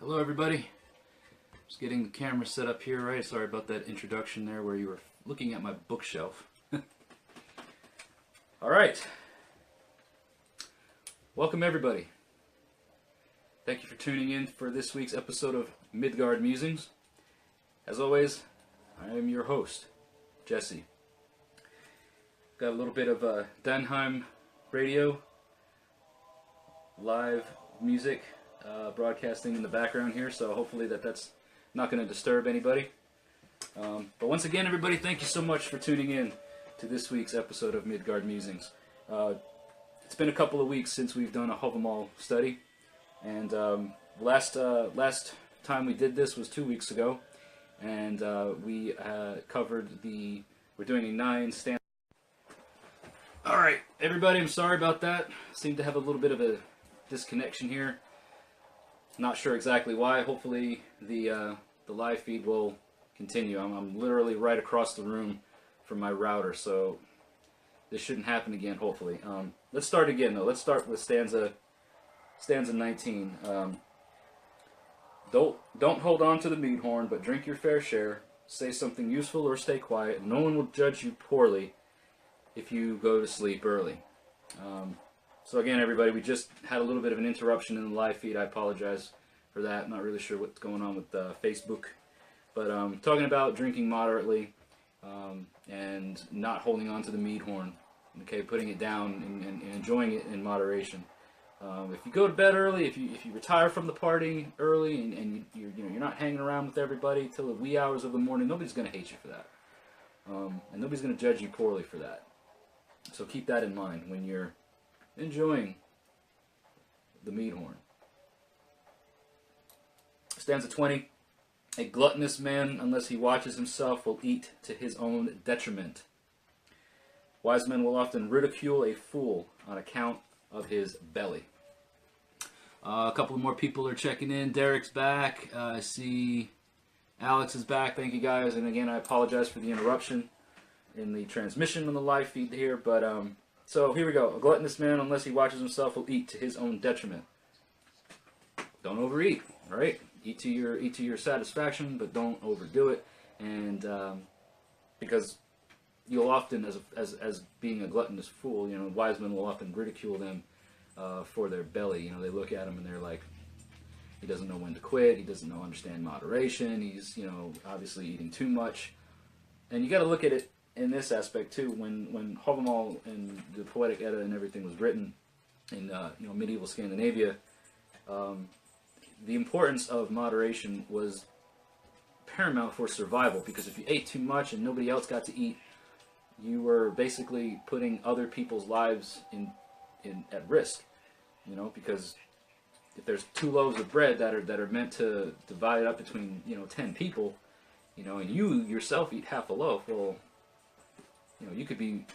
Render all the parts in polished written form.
Hello everybody. Just getting the camera set up here, right? Sorry about that introduction there where you were looking at my bookshelf. Alright. Welcome everybody. Thank you for tuning in for this week's episode of Midgard Musings. As always, I am your host, Jesse. Got a little bit of Danheim radio, live music, broadcasting in the background here, so hopefully that's not going to disturb anybody. But once again, everybody, thank you so much for tuning in to this week's episode of Midgard Musings. It's been a couple of weeks since we've done a Hávamál study, and last time we did this was 2 weeks ago, and we covered we're doing a 9 stanza. Alright, everybody, I'm sorry about that. Seem to have a little bit of a disconnection here. Not sure exactly why. Hopefully the live feed will continue. I'm literally right across the room from my router, so this shouldn't happen again, hopefully. Let's start again, though. Let's start with stanza 19. Don't hold on to the mead horn, but drink your fair share. Say something useful or stay quiet. No one will judge you poorly if you go to sleep early. So again, everybody, we just had a little bit of an interruption in the live feed. I apologize for that. Not really sure what's going on with Facebook. But talking about drinking moderately and not holding on to the mead horn. Okay, putting it down and enjoying it in moderation. If you go to bed early, if you retire from the party early, and you're not hanging around with everybody till the wee hours of the morning, nobody's going to hate you for that, and nobody's going to judge you poorly for that. So keep that in mind when you're enjoying the mead horn. Stanza 20. A gluttonous man, unless he watches himself, will eat to his own detriment. Wise men will often ridicule a fool on account of his belly. A couple more people are checking in. Derek's back. I see Alex is back. Thank you guys. And again, I apologize for the interruption in the transmission on the live feed here. But so here we go. A gluttonous man, unless he watches himself, will eat to his own detriment. Don't overeat. All right. Eat to your satisfaction, but don't overdo it. And because you'll often, as being a gluttonous fool, wise men will often ridicule them for their belly. They look at him and they're like, he doesn't know when to quit. He doesn't understand moderation. He's obviously eating too much. And you got to look at it in this aspect too. When Hávamál and the Poetic Edda and everything was written in medieval Scandinavia, the importance of moderation was paramount for survival, because if you ate too much and nobody else got to eat, you were basically putting other people's lives at risk. Because if there's 2 loaves of bread that are meant to divide up between 10 people, and you yourself eat half a loaf, well, you could be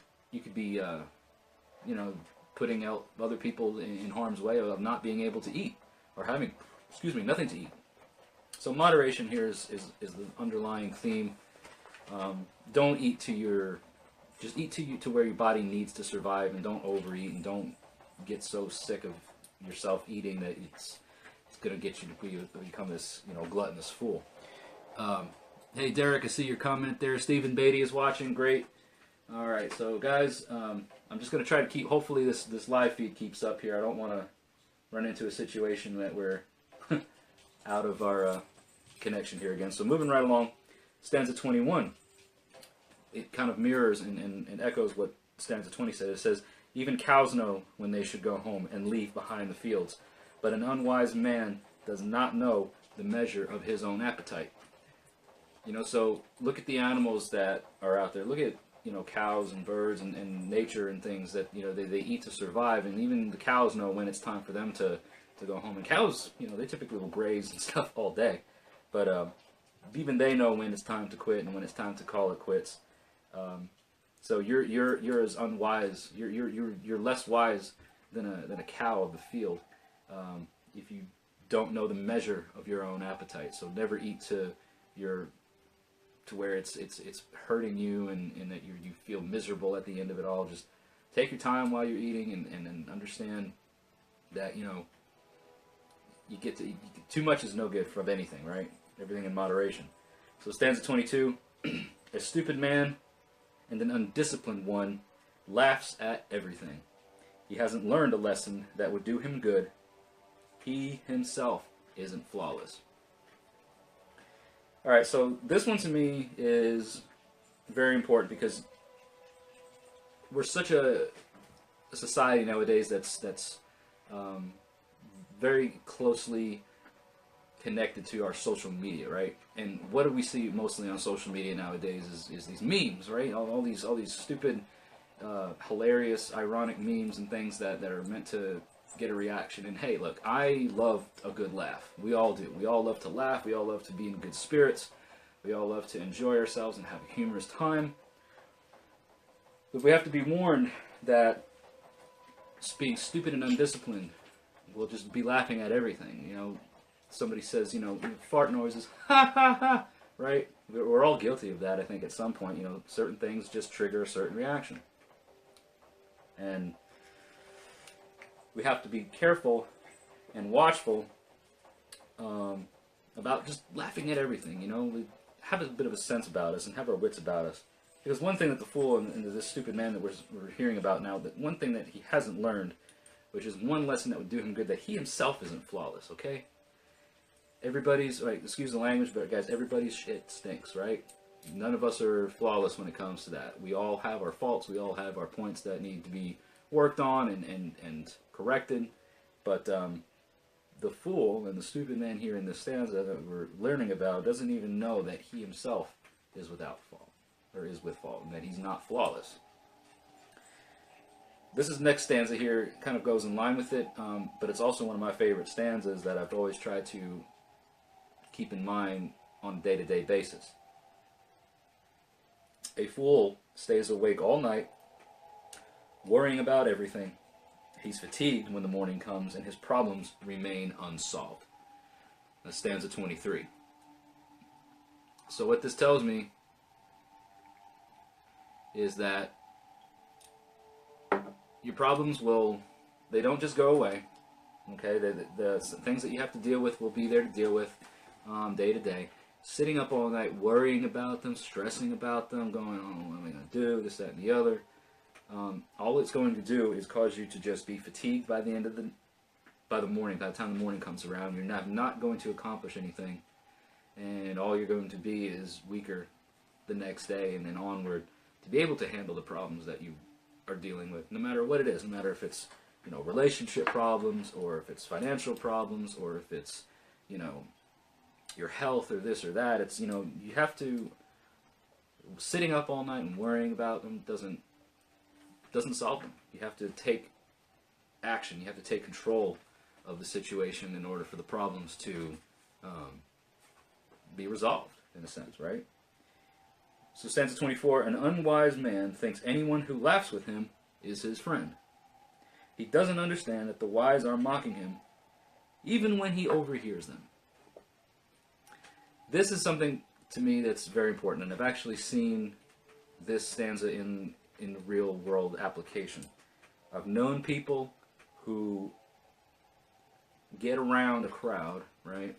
putting out other people in harm's way of not being able to eat, or having nothing to eat. So moderation here is the underlying theme. Don't eat just eat to where your body needs to survive, and don't overeat, and don't get so sick of yourself eating that it's going to get you to become this gluttonous fool. Hey Derek, I see your comment there. Stephen Beatty is watching. Great. All right, so guys, I'm just going to try to keep. Hopefully this live feed keeps up here. I don't want to run into a situation that we're out of our connection here again. So moving right along, stanza 21. It kind of mirrors and echoes what stanza 20 says. It says, even cows know when they should go home and leave behind the fields, but an unwise man does not know the measure of his own appetite. So look at the animals that are out there. Look at cows and birds and nature and things that they eat to survive, and even the cows know when it's time for them to go home. And cows, they typically will graze and stuff all day, but even they know when it's time to quit and when it's time to call it quits. So you're as unwise. You're less wise than a cow of the field if you don't know the measure of your own appetite. So never eat to where it's hurting you and that you feel miserable at the end of it all. Just take your time while you're eating and understand that too much is no good of anything, right? Everything in moderation. So stanza 22, a stupid man and an undisciplined one laughs at everything. He hasn't learned a lesson that would do him good. He himself isn't flawless. All right, so this one to me is very important because we're such a society nowadays that's very closely connected to our social media, right? And what do we see mostly on social media nowadays is these memes, right? All these stupid, hilarious, ironic memes and things that are meant to get a reaction. And hey, look, I love a good laugh. We all do. We all love to laugh. We all love to be in good spirits. We all love to enjoy ourselves and have a humorous time. But we have to be warned that being stupid and undisciplined will just be laughing at everything. You know, somebody says, you know, fart noises, ha ha ha, right? We're all guilty of that, I think, at some point. You know, certain things just trigger a certain reaction. And we have to be careful and watchful about just laughing at everything, you know. We have a bit of a sense about us and have our wits about us. Because one thing that the fool and this stupid man that we're hearing about now, that one thing that he hasn't learned, which is one lesson that would do him good, that he himself isn't flawless, okay? Everybody's, right, excuse the language, but guys, everybody's shit stinks, right? None of us are flawless when it comes to that. We all have our faults. We all have our points that need to be worked on and corrected. But the fool and the stupid man here in this stanza that we're learning about doesn't even know that he himself is without fault, or is with fault, and that he's not flawless. This is next stanza here, kind of goes in line with it, but it's also one of my favorite stanzas that I've always tried to keep in mind on a day-to-day basis. A fool stays awake all night, worrying about everything. He's fatigued when the morning comes, and his problems remain unsolved. That's stanza 23. So what this tells me is that your problems they don't just go away. Okay, the things that you have to deal with will be there to deal with day to day. Sitting up all night worrying about them, stressing about them, going, oh, what am I going to do, this, that, and the other. All it's going to do is cause you to just be fatigued by the end of by the time the morning comes around. You're not going to accomplish anything, and all you're going to be is weaker the next day and then onward to be able to handle the problems that you are dealing with, no matter what it is, no matter if it's, you know, relationship problems, or if it's financial problems, or if it's, you know, your health or this or that. It's, you know, you have to, sitting up all night and worrying about them doesn't solve them. You have to take action. You have to take control of the situation in order for the problems to be resolved, in a sense, right? So stanza 24, an unwise man thinks anyone who laughs with him is his friend. He doesn't understand that the wise are mocking him, even when he overhears them. This is something, to me, that's very important, and I've actually seen this stanza in real world application. I've known people who get around a crowd, right,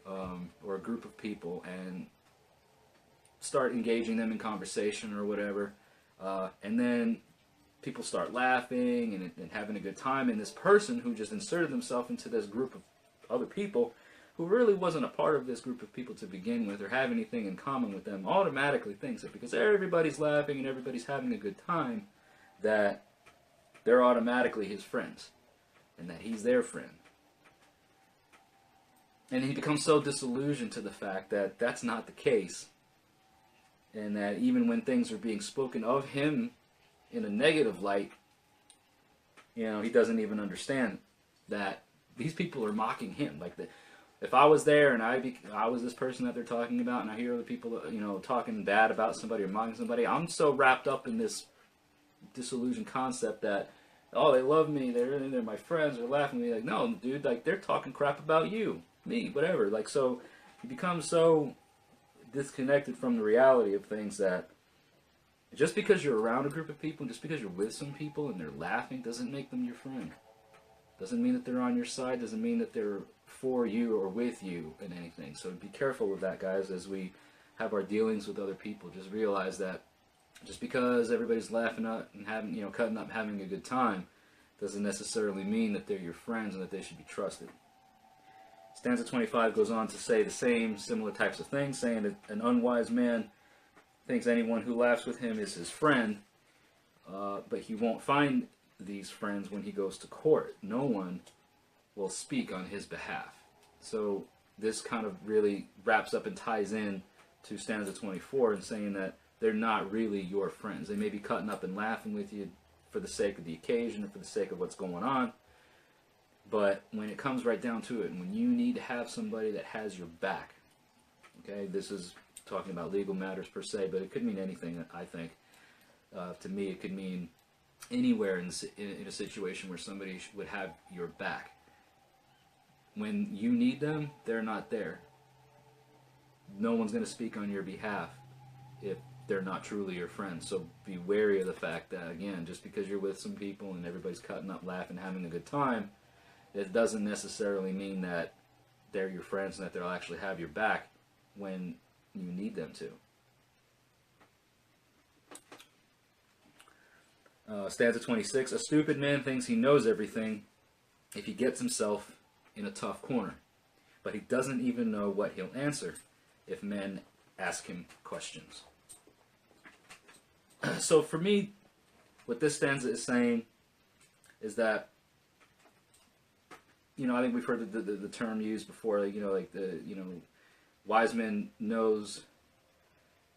or a group of people, and start engaging them in conversation or whatever, and then people start laughing and having a good time, and this person who just inserted themselves into this group of other people, who really wasn't a part of this group of people to begin with or have anything in common with them, automatically thinks that because everybody's laughing and everybody's having a good time, that they're automatically his friends and that he's their friend. And he becomes so disillusioned to the fact that that's not the case, and that even when things are being spoken of him in a negative light, you know, he doesn't even understand that these people are mocking him. Like, if I was there and I was this person that they're talking about, and I hear other people, you know, talking bad about somebody or mocking somebody, I'm so wrapped up in this disillusioned concept that, oh, they love me, they're my friends, they're laughing at me. Like, no, dude, like, they're talking crap about you, me, whatever. Like, so you become so disconnected from the reality of things that just because you're around a group of people, just because you're with some people and they're laughing, doesn't make them your friend. Doesn't mean that they're on your side, doesn't mean that they're for you or with you in anything. So be careful with that, guys, as we have our dealings with other people. Just realize that just because everybody's laughing up and having, cutting up, having a good time, doesn't necessarily mean that they're your friends and that they should be trusted. Stanza 25 goes on to say the same, similar types of things, saying that an unwise man thinks anyone who laughs with him is his friend, but he won't find these friends when he goes to court. No one will speak on his behalf. So this kind of really wraps up and ties in to stanza 24 and saying that they're not really your friends. They may be cutting up and laughing with you for the sake of the occasion or for the sake of what's going on, but when it comes right down to it, and when you need to have somebody that has your back, okay, this is talking about legal matters per se, but it could mean anything, I think. To me, it could mean anywhere in a situation where somebody would have your back. When you need them, they're not there. No one's going to speak on your behalf if they're not truly your friends. So be wary of the fact that, again, just because you're with some people and everybody's cutting up, laughing, having a good time, it doesn't necessarily mean that they're your friends and that they'll actually have your back when you need them to. Stanza 26, a stupid man thinks he knows everything if he gets himself in a tough corner, but he doesn't even know what he'll answer if men ask him questions. So for me, what this stanza is saying is that, I think we've heard the term used before, wise man knows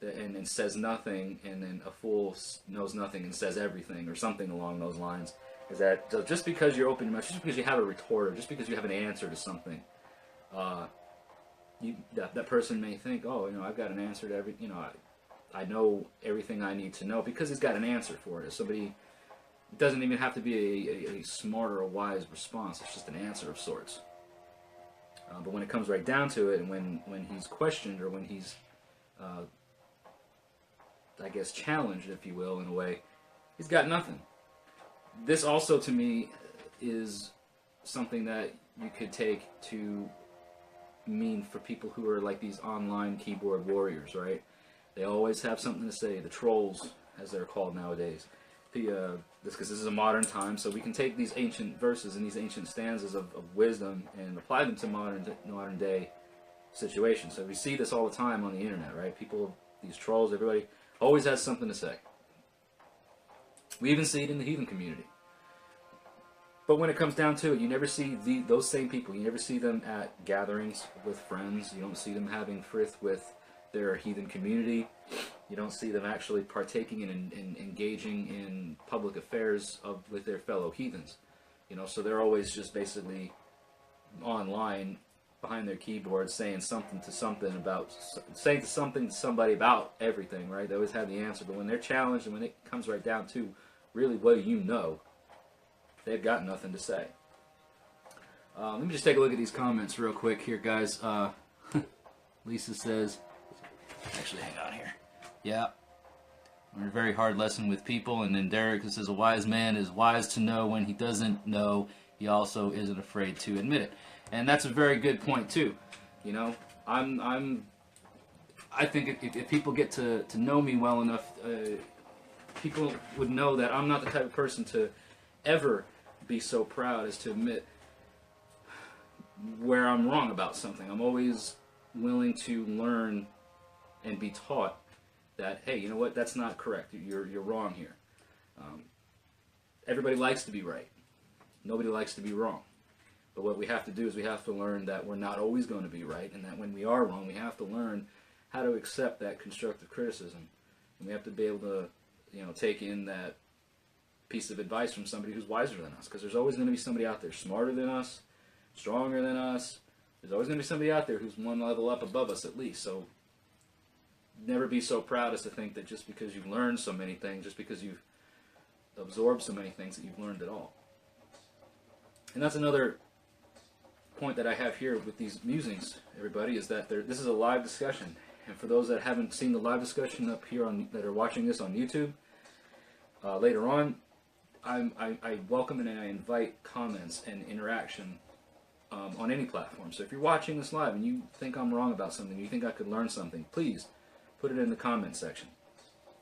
and says nothing, and then a fool knows nothing and says everything, or something along those lines. Is that just because you're open your mouth, just because you have a retort, or just because you have an answer to something, that person may think, oh, I've got an answer to every, I know everything I need to know because he's got an answer for it. Somebody, it doesn't even have to be a smart or a wise response. It's just an answer of sorts. But when it comes right down to it, and when he's questioned, or when he's I guess challenged, if you will, in a way, he's got nothing. This also, to me, is something that you could take to mean for people who are like these online keyboard warriors, right? They always have something to say. The trolls, as they're called nowadays. Because this is a modern time, so we can take these ancient verses and these ancient stanzas of wisdom and apply them to modern day situations. So we see this all the time on the internet, right? People, these trolls, everybody always has something to say. We even see it in the heathen community. But when it comes down to it, you never see those same people. You never see them at gatherings with friends. You don't see them having frith with their heathen community. You don't see them actually partaking and engaging in public affairs with their fellow heathens. So they're always just basically online behind their keyboard saying something to somebody about everything, right? They always have the answer, but when they're challenged and when it comes right down to really what do you know, they've got nothing to say. Let me just take a look at these comments real quick here, guys. Lisa says, actually, hang on here. Yeah, we're a very hard lesson with people. And then Derek says, a wise man is wise to know when he doesn't know. He also isn't afraid to admit it. And that's a very good point too. I think if people get to know me well enough, people would know that I'm not the type of person to ever be so proud as to admit where I'm wrong about something. I'm always willing to learn and be taught that, hey, you know what, that's not correct. You're wrong here. Everybody likes to be right. Nobody likes to be wrong. But what we have to do is we have to learn that we're not always going to be right, and that when we are wrong, we have to learn how to accept that constructive criticism. And we have to be able to, take in that piece of advice from somebody who's wiser than us, because there's always going to be somebody out there smarter than us, stronger than us. There's always going to be somebody out there who's one level up above us at least. So never be so proud as to think that just because you've learned so many things, just because you've absorbed so many things, that you've learned it all. And that's another point that I have here with these musings, everybody, is that this is a live discussion. And for those that haven't seen the live discussion up here that are watching this on YouTube, later on, I welcome and I invite comments and interaction on any platform. So if you're watching this live and you think I'm wrong about something, you think I could learn something, please put it in the comment section.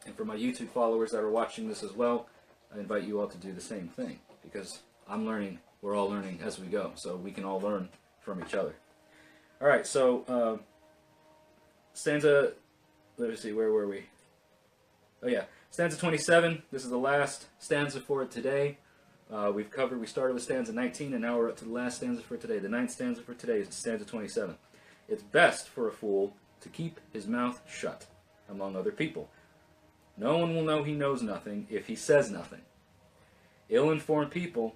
And for my YouTube followers that are watching this as well, I invite you all to do the same thing, because I'm learning, we're all learning as we go, so we can all learn from each other. Alright, so stanza, let me see, where were we? Oh yeah, stanza 27, this is the last stanza for today. We started with stanza 19, and now we're up to the last stanza for today. The 9th stanza for today is stanza 27. It's best for a fool to keep his mouth shut among other people. No one will know he knows nothing if he says nothing. Ill-informed people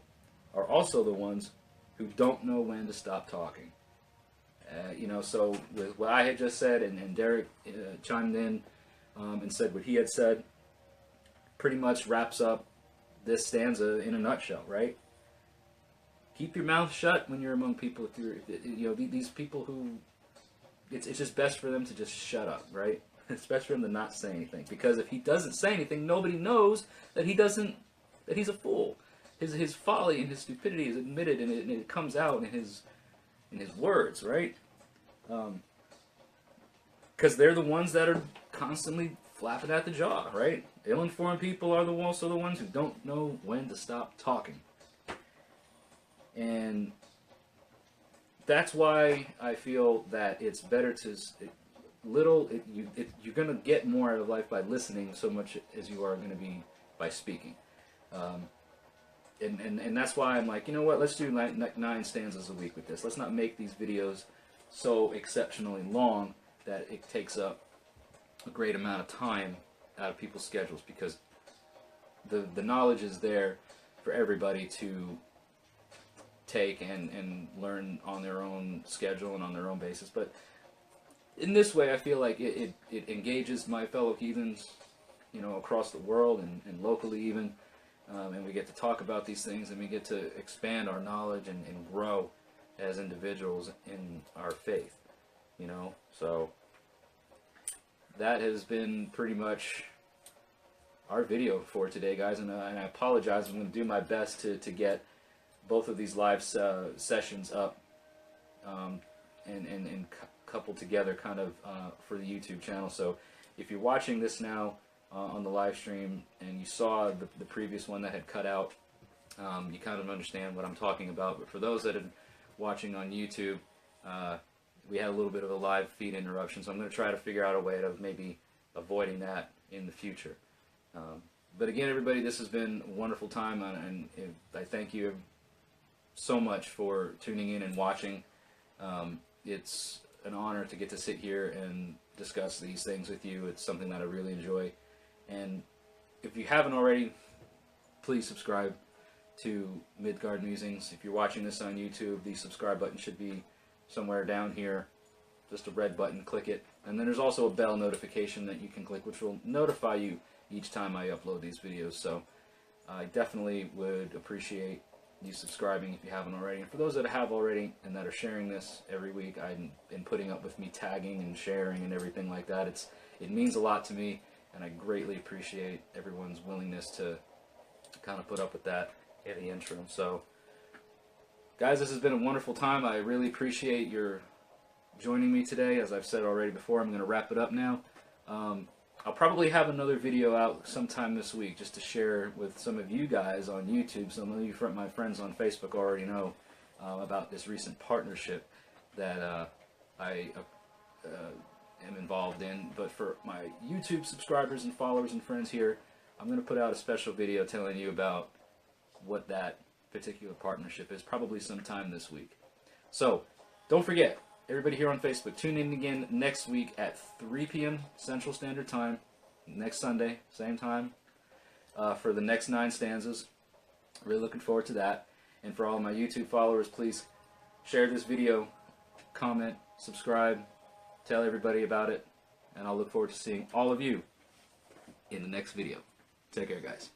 are also the ones who don't know when to stop talking. So with what I had just said, and Derek chimed in and said what he had said, pretty much wraps up this stanza in a nutshell, right? Keep your mouth shut when you're among people. These people who, it's just best for them to just shut up, right? It's best for him to not say anything, because if he doesn't say anything, nobody knows that he's a fool. His folly and his stupidity is admitted, and it comes out in his words, right? Because they're the ones that are constantly flapping at the jaw, right? Ill-informed people are also the ones who don't know when to stop talking. And that's why I feel that it's better to... you're going to get more out of life by listening so much as you are going to be by speaking. And that's why I'm like, you know what, let's do 9 stanzas a week with this. Let's not make these videos so exceptionally long that it takes up a great amount of time out of people's schedules, because the knowledge is there for everybody to take and learn on their own schedule and on their own basis. But in this way, I feel like it engages my fellow heathens, across the world and locally even, and we get to talk about these things, and we get to expand our knowledge and grow as individuals in our faith, So that has been pretty much our video for today, guys, and I apologize. I'm going to do my best to get both of these live sessions up and coupled together kind of for the YouTube channel. So if you're watching this now on the live stream and you saw the previous one that had cut out, you kind of understand what I'm talking about. But for those that are watching on YouTube, we had a little bit of a live feed interruption, so I'm going to try to figure out a way of maybe avoiding that in the future. But again, everybody, this has been a wonderful time, and I thank you so much for tuning in and watching. It's an honor to get to sit here and discuss these things with you. It's something that I really enjoy. And if you haven't already, please subscribe to Midgard Musings. If you're watching this on YouTube, the subscribe button should be somewhere down here. Just a red button, click it. And then there's also a bell notification that you can click, which will notify you each time I upload these videos. So I definitely would appreciate you subscribing if you haven't already. And for those that have already and that are sharing this every week and putting up with me tagging and sharing and everything like that, it means a lot to me, and I greatly appreciate everyone's willingness to kind of put up with that in the interim. So guys, this has been a wonderful time. I really appreciate your joining me today. As I've said already before, I'm going to wrap it up now. I'll probably have another video out sometime this week just to share with some of you guys on YouTube. Some of you, my friends on Facebook, already know about this recent partnership that I am involved in. But for my YouTube subscribers and followers and friends here, I'm going to put out a special video telling you about what that particular partnership is, probably sometime this week. So don't forget, everybody here on Facebook, tune in again next week at 3 p.m. Central Standard Time, next Sunday, same time, for the next 9 stanzas. Really looking forward to that. And for all of my YouTube followers, please share this video, comment, subscribe, tell everybody about it, and I'll look forward to seeing all of you in the next video. Take care, guys.